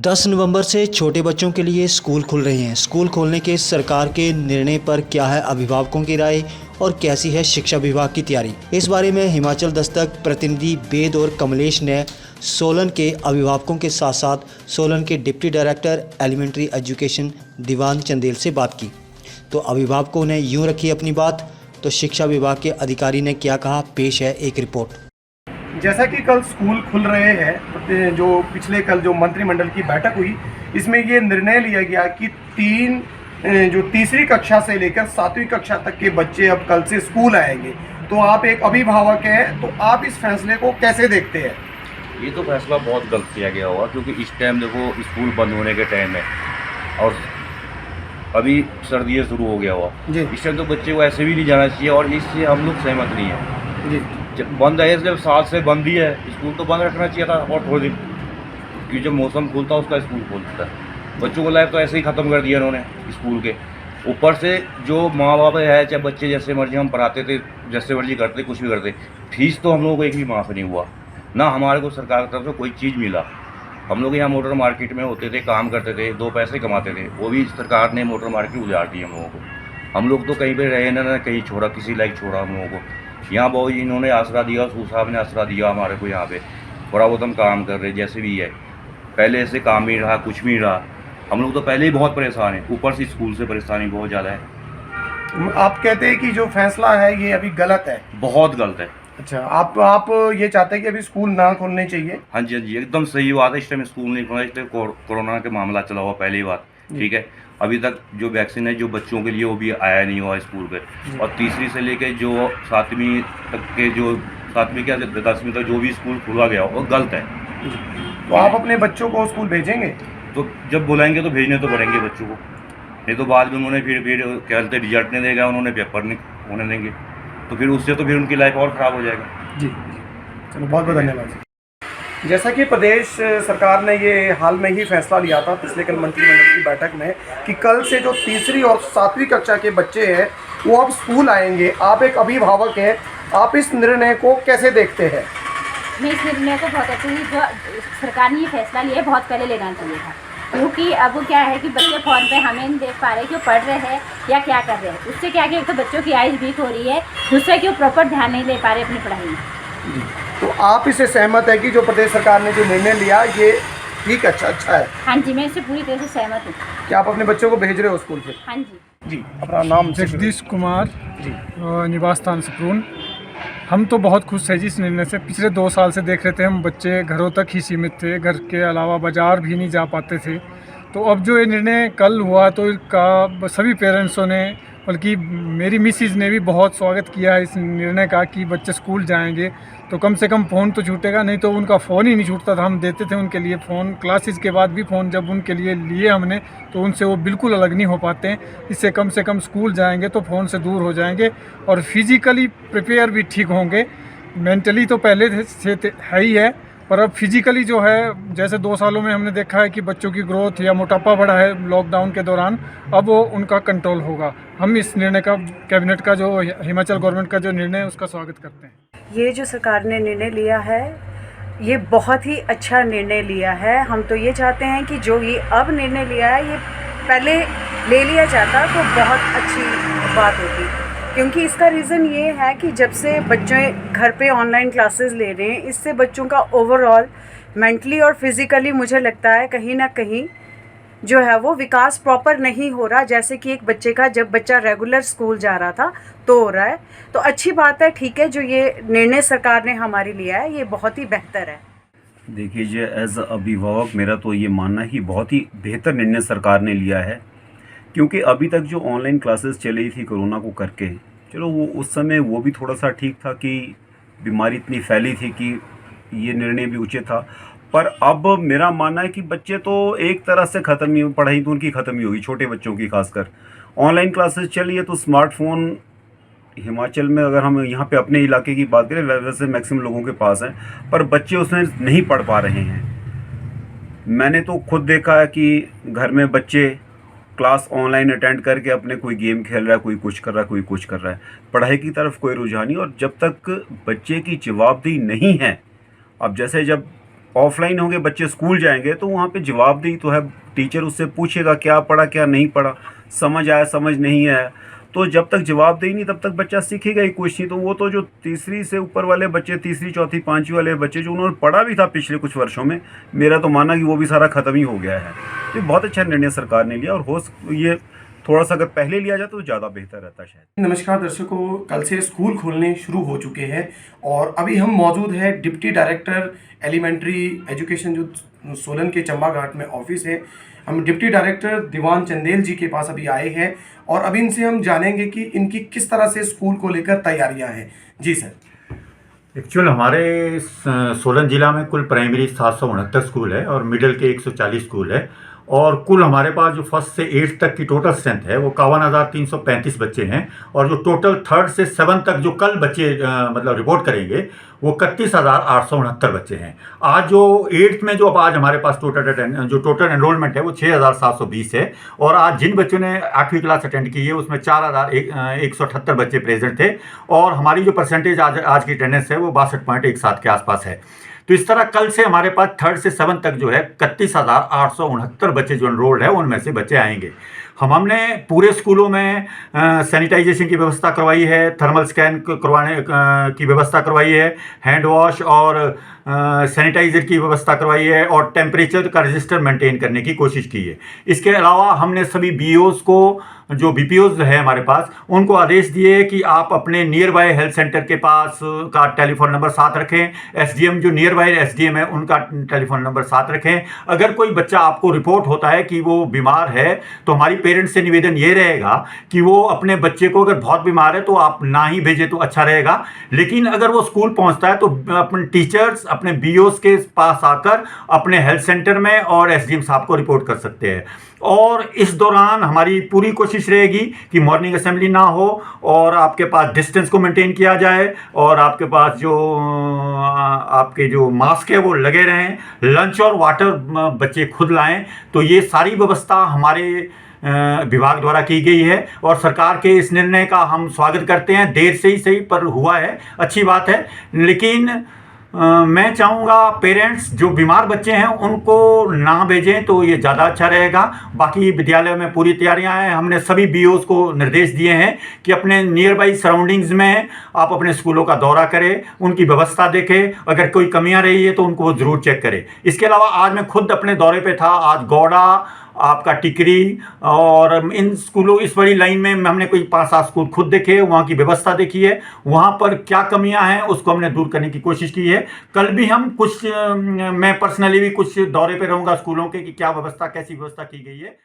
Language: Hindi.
10 नवंबर से छोटे बच्चों के लिए स्कूल खुल रहे हैं। स्कूल खोलने के सरकार के निर्णय पर क्या है अभिभावकों की राय और कैसी है शिक्षा विभाग की तैयारी, इस बारे में हिमाचल दस्तक प्रतिनिधि वेद और कमलेश ने सोलन के अभिभावकों के साथ साथ सोलन के डिप्टी डायरेक्टर एलिमेंट्री एजुकेशन दीवान चंदेल से बात की। तो अभिभावकों ने यूं रखी अपनी बात, तो शिक्षा विभाग के अधिकारी ने क्या कहा, पेश है एक रिपोर्ट। जैसा कि कल स्कूल खुल रहे हैं, जो पिछले कल जो मंत्रिमंडल की बैठक हुई, इसमें ये निर्णय लिया गया कि तीसरी कक्षा से लेकर 7वीं कक्षा तक के बच्चे अब कल से स्कूल आएंगे। तो आप एक अभिभावक हैं, तो आप इस फैसले को कैसे देखते हैं? ये तो फैसला बहुत गलत किया गया हुआ, क्योंकि इस टाइम देखो स्कूल बंद होने के टाइम है और अभी सर्दियाँ शुरू हो गया हुआ। इस टाइम तो बच्चे को ऐसे भी नहीं जाना चाहिए और इससे हम लोग सहमत नहीं हैं जी। जब बंद है, जब 7 से बंद ही है, स्कूल तो बंद रखना चाहिए था और थोड़े दिन, क्योंकि जब मौसम खुलता है उसका स्कूल खोलता है। बच्चों को लाइफ तो ऐसे ही ख़त्म कर दिया इन्होंने स्कूल के ऊपर से। जो माँ बाप है, चाहे बच्चे जैसे मर्जी हम पढ़ाते थे, जैसे मर्जी करते, कुछ भी करते, फीस तो हम लोगों को एक भी माफ़ नहीं हुआ ना। हमारे को सरकार की तरफ से कोई चीज़ मिला। हम लोग यहाँ मोटर मार्केट में होते थे, काम करते थे, 2 पैसे कमाते थे, वो भी सरकार ने मोटर मार्केट उजाड़ दी हम लोगों को। हम लोग तो कहीं पे रहे ना कहीं छोड़ा, किसी लायक छोड़ा हम लोगों को। यहाँ बहुत इन्होंने आसरा दिया, सू साहब ने आसरा दिया हमारे को। यहाँ पे थोड़ा बहुत हम काम कर रहे जैसे भी है, पहले ऐसे काम नहीं रहा, कुछ भी नहीं रहा। हम लोग तो पहले ही बहुत परेशान हैं, ऊपर से स्कूल से परेशानी बहुत ज़्यादा है। आप कहते हैं कि जो फैसला है ये अभी गलत है? बहुत गलत है। अच्छा, आप ये चाहते हैं कि अभी स्कूल ना खोलने चाहिए? हाँ जी, हाँ जी, एकदम सही बात है। इस टाइम स्कूल नहीं खोलना, इस टाइम कोरोना का मामला चला हुआ, पहली बात ठीक है। अभी तक जो वैक्सीन है जो बच्चों के लिए, वो भी आया नहीं हुआ स्कूल पे। और तीसरी से लेके जो 7वीं तक के, जो 7वीं क्या 10वीं तक जो भी स्कूल खोला गया वो गलत है। तो आप अपने बच्चों को स्कूल भेजेंगे? तो जब बुलाएंगे तो भेजने तो पड़ेंगे बच्चों को, नहीं तो बाद में उन्होंने फिर क्या बोलते रिजल्ट नहीं देगा, उन्होंने पेपर नहीं होने देंगे, तो फिर उससे तो फिर उनकी लाइफ और ख़राब हो जाएगा जी। चलो, बहुत बहुत धन्यवाद। जैसा कि प्रदेश सरकार ने ये हाल में ही फैसला लिया था पिछले कल मंत्रिमंडल की बैठक में कि कल से जो तीसरी और 7वीं कक्षा के बच्चे हैं वो अब स्कूल आएंगे। आप एक अभिभावक हैं, आप इस निर्णय को कैसे देखते हैं? मैं इस निर्णय को बहुत अच्छे से, जो सरकार ने ये फैसला लिया है, बहुत पहले लेना चाहिए था। क्योंकि अब क्या है कि बच्चे फ़ोन पे हमें नहीं देख पा रहे कि वो पढ़ रहे हैं या क्या कर रहे हैं। उससे क्या है कि एक तो बच्चों की आइज़ वीक हो रही है, दूसरा कि वो प्रॉपर ध्यान नहीं दे पा रहे अपनी पढ़ाई में। तो आप इससे सहमत है कि जो प्रदेश सरकार ने जो निर्णय लिया ये ठीक अच्छा है? हाँ जी, मैं इससे पूरी तरह से सहमत हूँ। क्या आप अपने बच्चों को भेज रहे हो स्कूल से? हाँ जी जी। अपना नाम? जगदीश कुमार जी। निवास स्थान सप्रून। हम तो बहुत खुश है जी इस निर्णय से। पिछले 2 साल से देख रहे थे हम, बच्चे घरों तक ही सीमित थे, घर के अलावा बाज़ार भी नहीं जा पाते थे। तो अब जो ये निर्णय कल हुआ तो इसका सभी पेरेंट्सों ने, बल्कि मेरी मिसिज़ ने भी बहुत स्वागत किया है इस निर्णय का कि बच्चे स्कूल जाएंगे तो कम से कम फ़ोन तो छूटेगा। नहीं तो उनका फ़ोन ही नहीं छूटता था। हम देते थे उनके लिए फ़ोन, क्लासेस के बाद भी फ़ोन जब उनके लिए लिए हमने तो उनसे वो बिल्कुल अलग नहीं हो पाते हैं। इससे कम से कम स्कूल जाएंगे तो फ़ोन से दूर हो जाएंगे और फिज़िकली प्रिपेयर भी ठीक होंगे। मेंटली तो पहले से है ही है, पर अब फिज़िकली जो है, जैसे 2 सालों में हमने देखा है कि बच्चों की ग्रोथ या मोटापा बढ़ा है लॉकडाउन के दौरान, अब वो उनका कंट्रोल होगा। हम इस निर्णय का, कैबिनेट का, जो हिमाचल गवर्नमेंट का जो निर्णय है उसका स्वागत करते हैं। ये जो सरकार ने निर्णय लिया है ये बहुत ही अच्छा निर्णय लिया है। हम तो ये चाहते हैं कि जो ये अब निर्णय लिया है ये पहले ले लिया जाता तो बहुत अच्छी बात होती, क्योंकि इसका रीज़न ये है कि जब से बच्चे घर पे ऑनलाइन क्लासेस ले रहे हैं, इससे बच्चों का ओवरऑल मेंटली और फिज़िकली मुझे लगता है कहीं ना कहीं जो है वो विकास प्रॉपर नहीं हो रहा, जैसे कि एक बच्चे का जब बच्चा रेगुलर स्कूल जा रहा था तो हो रहा है। तो अच्छी बात है, ठीक है, जो ये निर्णय सरकार ने हमारे लिया है ये बहुत ही बेहतर है। देखिए जी, एज अभिभावक मेरा तो ये मानना ही बहुत ही बेहतर निर्णय सरकार ने लिया है, क्योंकि अभी तक जो ऑनलाइन क्लासेस चली थी कोरोना को करके, चलो वो उस समय वो भी थोड़ा सा ठीक था कि बीमारी इतनी फैली थी कि ये निर्णय भी उचित था। पर अब मेरा मानना है कि बच्चे तो एक तरह से ख़त्म ही, पढ़ाई तो उनकी ख़त्म ही होगी, छोटे बच्चों की खासकर। ऑनलाइन क्लासेस चली है तो स्मार्टफोन हिमाचल में, अगर हम यहाँ पे अपने इलाके की बात करें, वैसे मैक्सिमम लोगों के पास है, पर बच्चे उसमें नहीं पढ़ पा रहे हैं। मैंने तो खुद देखा है कि घर में बच्चे क्लास ऑनलाइन अटेंड करके अपने कोई गेम खेल रहा है, कोई कुछ कर रहा है, कोई कुछ कर रहा है, पढ़ाई की तरफ कोई रुझान नहीं। और जब तक बच्चे की जवाबदेही नहीं है, अब जैसे जब ऑफलाइन होंगे, बच्चे स्कूल जाएंगे तो वहाँ पे जवाबदेही तो है, टीचर उससे पूछेगा क्या पढ़ा क्या नहीं पढ़ा, समझ आया समझ नहीं आया। तो जब तक जवाबदेही नहीं तब तक बच्चा सीखेगा ही कुछ नहीं। तो वो तो जो तीसरी से ऊपर वाले बच्चे, तीसरी चौथी पाँचवीं वाले बच्चे जो उन्होंने पढ़ा भी था पिछले कुछ वर्षों में, मेरा तो मानना कि वो भी सारा ख़त्म ही हो गया है। तो बहुत अच्छा निर्णय सरकार ने लिया, और ये थोड़ा सा अगर पहले लिया जाए तो ज़्यादा बेहतर रहता शायद। नमस्कार दर्शकों, कल से स्कूल खुलने शुरू हो चुके हैं और अभी हम मौजूद हैं डिप्टी डायरेक्टर एलिमेंट्री एजुकेशन जो सोलन के चंबा घाट में ऑफिस है। हम डिप्टी डायरेक्टर दीवान चंदेल जी के पास अभी आए हैं और अब इनसे हम जानेंगे कि इनकी किस तरह से स्कूल को लेकर तैयारियां हैं। जी सर। एक्चुअल हमारे सोलन ज़िला में कुल प्राइमरी 769 स्कूल है और मिडिल के 140 स्कूल है, और कुल हमारे पास जो फर्स्ट से 8th तक की टोटल स्ट्रेंथ है वो 51,335 बच्चे हैं, और जो टोटल 3rd से 7th तक जो कल बच्चे मतलब रिपोर्ट करेंगे वो 31,869 बच्चे हैं। आज जो 8th में जो अब आज हमारे पास टोटल एनरोलमेंट है वो 6,720 है, और आज जिन बच्चों ने 8वीं क्लास अटेंड की है उसमें 4,178 बच्चे प्रेजेंट थे, और हमारी जो परसेंटेज आज की अटेंडेंस है वो 62.17 के आसपास है। तो इस तरह कल से हमारे पास 3rd से 7th तक जो है 31,869 बच्चे जो एनरोल्ड है उनमें से बच्चे आएंगे। हमने पूरे स्कूलों में सैनिटाइजेशन की व्यवस्था करवाई है, थर्मल स्कैन करवाने की व्यवस्था करवाई है, हैंड वॉश और सैनिटाइज़र की व्यवस्था करवाई है, और टेम्परेचर का रजिस्टर मेंटेन करने की कोशिश की है। इसके अलावा हमने सभी बीओज़ को, जो बीपीओज़ है हमारे पास, उनको आदेश दिए कि आप अपने नियर बाय हेल्थ सेंटर के पास का टेलीफोन नंबर साथ रखें। एसडीएम जो नियर बाय एसडीएम है उनका टेलीफोन नंबर साथ रखें। अगर कोई बच्चा आपको रिपोर्ट होता है कि वो बीमार है तो हमारी पेरेंट्स से निवेदन ये रहेगा कि वो अपने बच्चे को, अगर बहुत बीमार है तो आप ना ही भेजें तो अच्छा रहेगा, लेकिन अगर वो स्कूल पहुंचता है तो अपने टीचर्स अपने बीओज़ के पास आकर अपने हेल्थ सेंटर में और एसडीएम साहब को रिपोर्ट कर सकते हैं। और इस दौरान हमारी पूरी कोशिश रहेगी कि मॉर्निंग असेंबली ना हो, और आपके पास डिस्टेंस को मेंटेन किया जाए, और आपके पास जो आपके जो मास्क है वो लगे रहें, लंच और वाटर बच्चे खुद लाएं। तो ये सारी व्यवस्था हमारे विभाग द्वारा की गई है, और सरकार के इस निर्णय का हम स्वागत करते हैं। देर से ही सही पर हुआ है, अच्छी बात है। लेकिन मैं चाहूँगा पेरेंट्स जो बीमार बच्चे हैं उनको ना भेजें तो ये ज़्यादा अच्छा रहेगा। बाकी विद्यालय में पूरी तैयारियां हैं। हमने सभी बीओज़ को निर्देश दिए हैं कि अपने नियर बाई सराउंडिंग्स में आप अपने स्कूलों का दौरा करें, उनकी व्यवस्था देखें, अगर कोई कमियां रही है तो उनको वो ज़रूर चेक करें। इसके अलावा आज मैं खुद अपने दौरे पे था, आज गौड़ा, आपका टिकरी और इन स्कूलों, इस बड़ी लाइन में हमने कोई 5-7 स्कूल खुद देखे, वहाँ की व्यवस्था देखी है, वहाँ पर क्या कमियां हैं उसको हमने दूर करने की कोशिश की है। कल भी हम कुछ, मैं पर्सनली भी कुछ दौरे पे रहूँगा स्कूलों के कि क्या व्यवस्था, कैसी व्यवस्था की गई है।